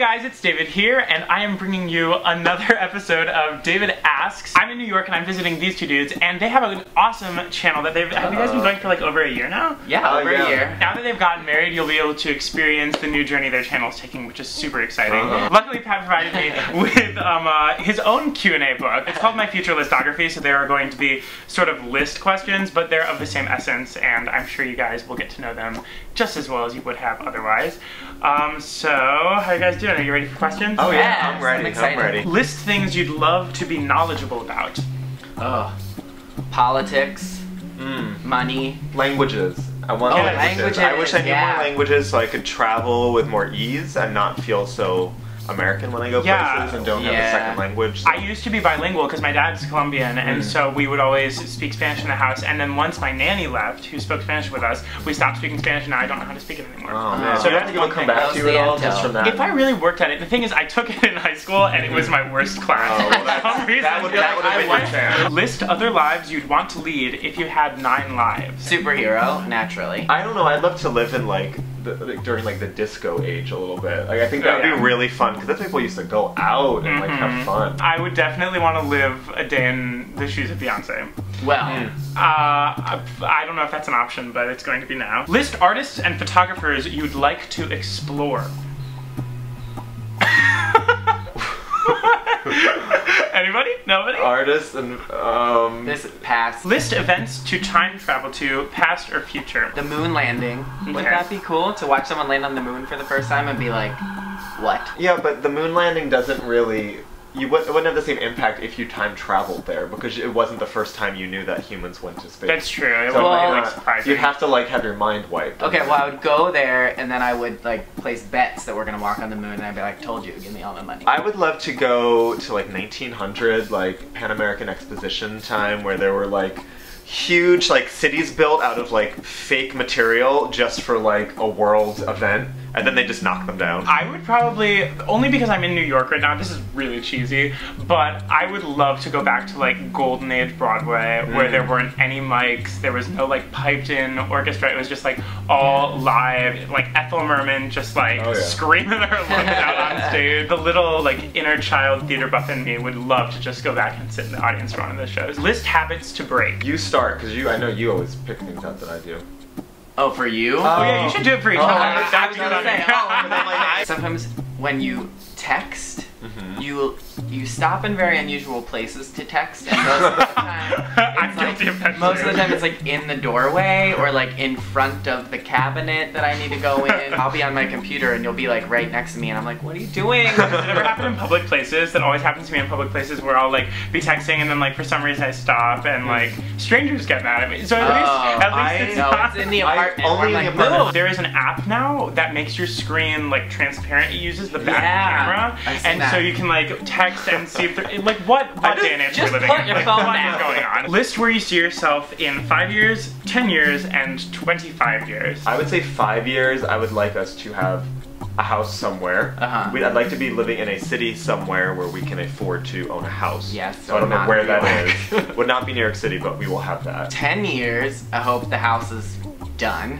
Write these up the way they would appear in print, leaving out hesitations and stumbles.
guys, it's David here, and I am bringing you another episode of David Asks. I'm in New York and I'm visiting these two dudes, and they have an awesome channel that have you guys been going for like over a year now? Yeah, over a year. Now that they've gotten married, you'll be able to experience the new journey their channel is taking, which is super exciting. Luckily, Pat provided me with his own Q&A book. It's called My Future Listography, so there are going to be sort of list questions, but they're of the same essence, and I'm sure you guys will get to know them just as well as you would have otherwise. So, how are you guys doing? Are you ready for questions? Oh yeah, I'm ready. I'm ready. List things you'd love to be knowledgeable about. Politics, money, languages. I want languages. I wish I knew more languages so I could travel with more ease and not feel so American when I go places and don't have a second language. So. I used to be bilingual because my dad's Colombian, and so we would always speak Spanish in the house. And then once my nanny left, who spoke Spanish with us, we stopped speaking Spanish, and now I don't know how to speak it anymore. Oh man! So that's going to come back to you at all just from that. If I really worked at it, the thing is, I took it in high school, and it was my worst class. Oh, well, that would have been your chance. List other lives you'd want to lead if you had 9 lives. Superhero, naturally. I don't know. I'd love to live in during the disco age a little bit. Like I think that would be really fun because that's when people used to go out and like have fun. I would definitely want to live a day in the shoes of Beyonce. Well, I don't know if that's an option, but it's going to be now. List artists and photographers you'd like to explore. Anybody? Nobody? Artists and this past. List events to time travel to, past or future. The moon landing. Wouldn't that be cool to watch someone land on the moon for the first time and be like, what? Yeah, but the moon landing doesn't really. It wouldn't have the same impact if you time traveled there because it wasn't the first time you knew that humans went to space. That's true. It would be surprising. You'd have to have your mind wiped. Okay, well I would go there and then I would place bets that we're gonna walk on the moon and I'd be like, told you, give me all my money. I would love to go to 1900 Pan American Exposition time where there were huge cities built out of fake material just for a world event, and then they just knock them down. I would probably, only because I'm in New York right now, this is really cheesy, but I would love to go back to Golden Age Broadway where there weren't any mics, there was no piped in orchestra, it was just all live, Ethel Merman just screaming her lungs out on stage. The little inner child theater buff in me would love to just go back and sit in the audience for one of those shows. List habits to break. You start, because I know you always pick things out that I do. Oh, for you? Oh yeah, you should do it for each other. Sometimes when you text, you stop in very unusual places to text, and most of the time, it's in the doorway or in front of the cabinet that I need to go in. I'll be on my computer and you'll be right next to me, and I'm like, what are you doing? Does it ever happen in public places? That always happens to me in public places where I'll be texting and then for some reason I stop and strangers get mad at me. So at least it's not in the apartment. Only in the apartment. There is an app now that makes your screen transparent. It uses the back camera, and so you can text and see if what day and age we're living in. What is going on? List where you see yourself in 5 years, 10 years, and 25 years. I would say 5 years. I would like us to have a house somewhere. I'd like to be living in a city somewhere where we can afford to own a house. Yes. So I don't know where that is. Would not be New York City, but we will have that. 10 years, I hope the house is done.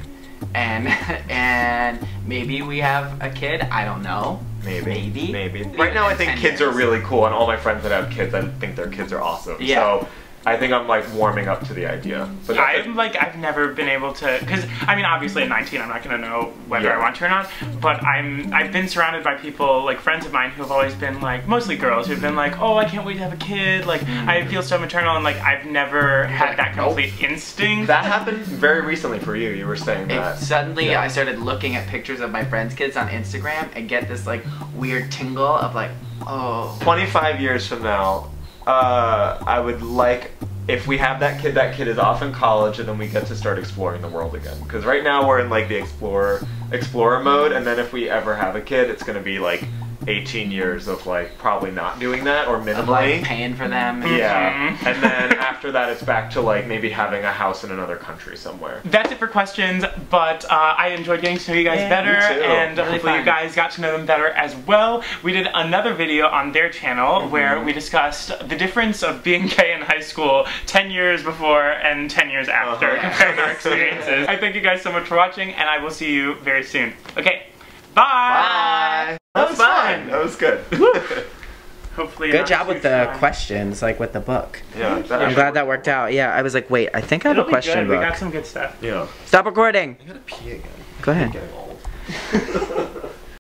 And maybe we have a kid. I don't know. Maybe. Right now I think kids are really cool, and all my friends that have kids, I think their kids are awesome. Yeah. So I think I'm warming up to the idea. But I've never been able to, because I mean obviously at 19 I'm not gonna know whether I want to or not, but I've been surrounded by people, friends of mine who've always been mostly girls who've been oh, I can't wait to have a kid, I feel so maternal, and I've never had that complete instinct. That happened very recently for you. You were saying that. Suddenly I started looking at pictures of my friends' kids on Instagram and get this weird tingle of oh. 25 years from now, I would if we have that kid is off in college, and then we get to start exploring the world again. Because right now we're in the explorer mode, and then if we ever have a kid, it's gonna be 18 years of probably not doing that, or minimally. Of paying for them. Yeah. And then after that it's back to maybe having a house in another country somewhere. That's it for questions, but I enjoyed getting to know you guys better, and really hopefully you guys got to know them better as well. We did another video on their channel where we discussed the difference of being gay in high school 10 years before and 10 years after, comparing our experiences. I thank you guys so much for watching, and I will see you very soon. Okay, bye! Bye! That was fun! fun. That was good. Hopefully. Good job with the questions, like with the book. Yeah. I'm glad that worked out. Yeah, I was like, wait, I think I have a question book. We got some good stuff. Yeah. Stop recording. I gotta pee again. Go ahead. I'm getting old.